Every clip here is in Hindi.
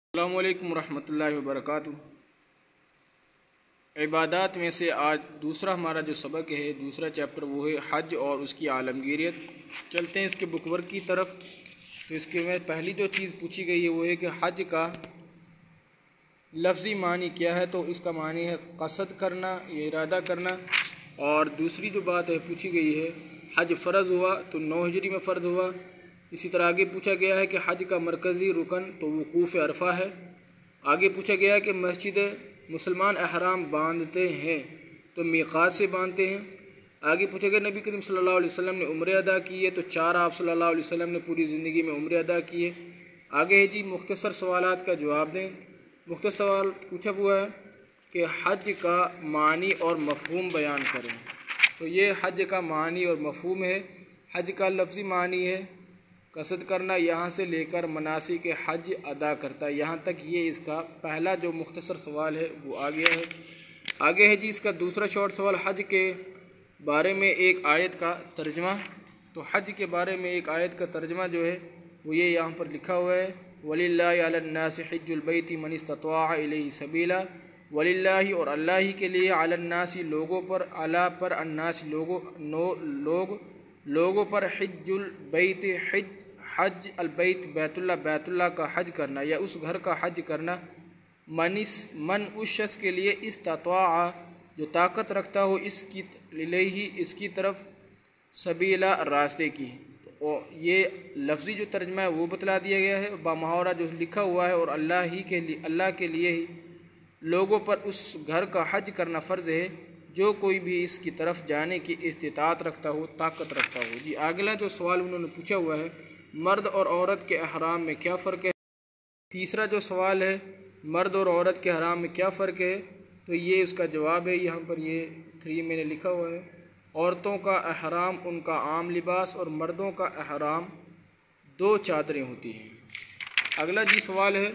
अस्सलामु अलैकुम रहमतुल्लाहि व बरकातुहू। इबादत में से आज दूसरा हमारा जो सबक है, दूसरा चैप्टर, वो है हज और उसकी आलमगीरियत। चलते हैं इसके बुकवर्क की तरफ। तो इसके में पहली जो चीज़ पूछी गई है वो है कि हज का लफ्ज़ी मानी क्या है। तो इसका मानी है कसद करना या इरादा करना। और दूसरी जो बात है पूछी गई है, हज फ़र्ज़ हुआ तो 9 हिजरी में फ़र्ज़ हुआ। इसी तरह आगे पूछा गया है कि हज का मरकज़ी रुकन तो वक़ूफ़ अरफ़ा है। आगे पूछा गया है कि मस्जिद मुसलमान अहराम बांधते हैं तो मीक़ात से बांधते हैं। आगे पूछा गया नबी करीम सल्लल्लाहु अलैहि वसल्लम ने उम्र अदा की है तो 4 आप सल्लल्लाहु अलैहि वसल्लम ने पूरी ज़िंदगी में उम्र अदा की है। आगे है जी मुख्तसर सवालात का जवाब दें। मुख्तसर सवाल पूछा हुआ है कि हज का मानी और मफ़हूम बयान करें। तो ये हज का मानी और मफ़हूम है। हज का लफ्ज़ी मानी है कसद करना, यहाँ से लेकर मनासिक हज अदा करता, यहाँ तक ये इसका पहला जो मुख्तसर सवाल है वो आ गया है। आगे है जी इसका दूसरा शॉर्ट सवाल, हज के बारे में एक आयत का तर्जमा। तो हज के बारे में एक आयत का तर्जमा जो है वो ये यहाँ पर लिखा हुआ है, वलिल्लाहि अलन्नासि हिज्जुल बैति मन इस्ततआ इलैहि सबीला। वलिल्लाहि और अल्लाह ही के लिए, अलन्नासि लोगों पर, अला पर, अन्नासि लोगों पर, हिज्जुल बैत हज अलबैत बैतुल्ला, बैतुल्ला का हज करना या उस घर का हज करना, मन उस शख्स के लिए इस्ततआ जो ताकत रखता हो इसकी इलैहि इसकी तरफ, सबीला रास्ते की। तो ये लफ्ज़ी जो तर्जमा है वो बतला दिया गया है बामुहावरा जो लिखा हुआ है। और अल्लाह के लिए ही लोगों पर उस घर का हज करना फ़र्ज़ है जो कोई भी इसकी तरफ जाने की इस्तिताअत रखता हो, ताकत रखता हो। जी अगला जो सवाल उन्होंने पूछा हुआ है, मर्द और औरत के अहराम में क्या फ़र्क है। तीसरा जो सवाल है, मर्द और औरत के अहराम में क्या फ़र्क है। तो ये उसका जवाब है, यहाँ पर ये 3 मैंने लिखा हुआ है। औरतों का अहराम उनका आम लिबास और मर्दों का अहराम 2 चादरें होती हैं। अगला जी सवाल है,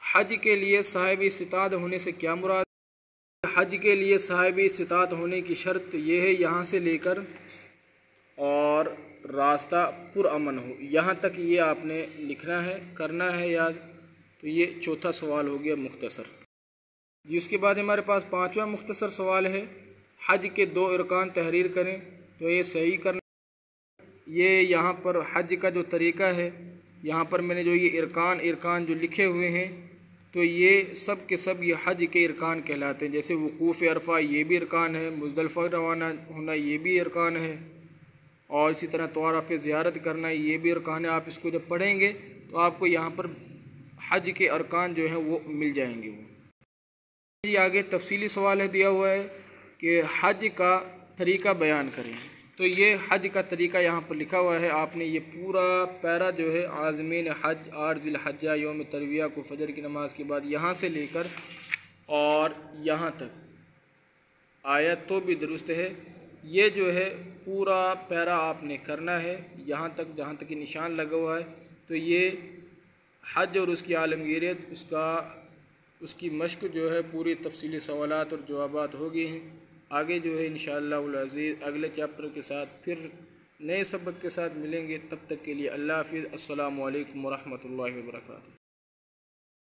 हज के लिए साहिब इस्तिताअत होने से क्या मुराद। हज के लिए साहिब इस्तिताअत होने की शर्त यह है यहाँ से लेकर और रास्ता पुरअमन हो, यहाँ तक ये आपने लिखना है, करना है याद। तो ये चौथा सवाल हो गया मुख्तसर जी। उसके बाद हमारे पास 5वां मुख्तसर सवाल है, हज के 2 इरकान तहरीर करें। तो ये सही करना, ये यहाँ पर हज का जो तरीक़ा है, यहाँ पर मैंने जो ये इरकान जो लिखे हुए हैं तो ये सब के सब ये हज के इरकान कहलाते हैं। जैसे वक़ूफ़ अरफ़ा ये भी इरकान है, मुज़दलिफ़ा रवाना होना ये भी इरकान है, और इसी तरह तवाफ़ ज़ियारत करना ये भी इरकान है। आप इसको जब पढ़ेंगे तो आपको यहाँ पर हज के अरकान जो हैं वो मिल जाएंगे। वो ये आगे तफसीली सवाल है दिया हुआ है कि हज का तरीक़ा बयान करें। तो ये हज का तरीक़ा यहाँ पर लिखा हुआ है। आपने ये पूरा पैरा जो है, आज़मीन हज 8 ज़िलहज्जा यौम तरविया को फ़जर की नमाज के बाद यहाँ से लेकर और यहाँ तक आयत तो भी दुरुस्त है, ये जो है पूरा पैरा आपने करना है यहाँ तक जहाँ तक कि निशान लगा हुआ है। तो ये हज और उसकी आलमगीरियत, उसकी मश्क जो है पूरी तफसीली सवालात और जवाबात हो गए हैं। आगे जो है इंशाअल्लाह अज़ीज़ अगले चैप्टर के साथ फिर नए सबक के साथ मिलेंगे। तब तक के लिए अल्लाह हाफ़िज़। अस्सलामु अलैकुम व रहमतुल्लाहि व बरकातुहू।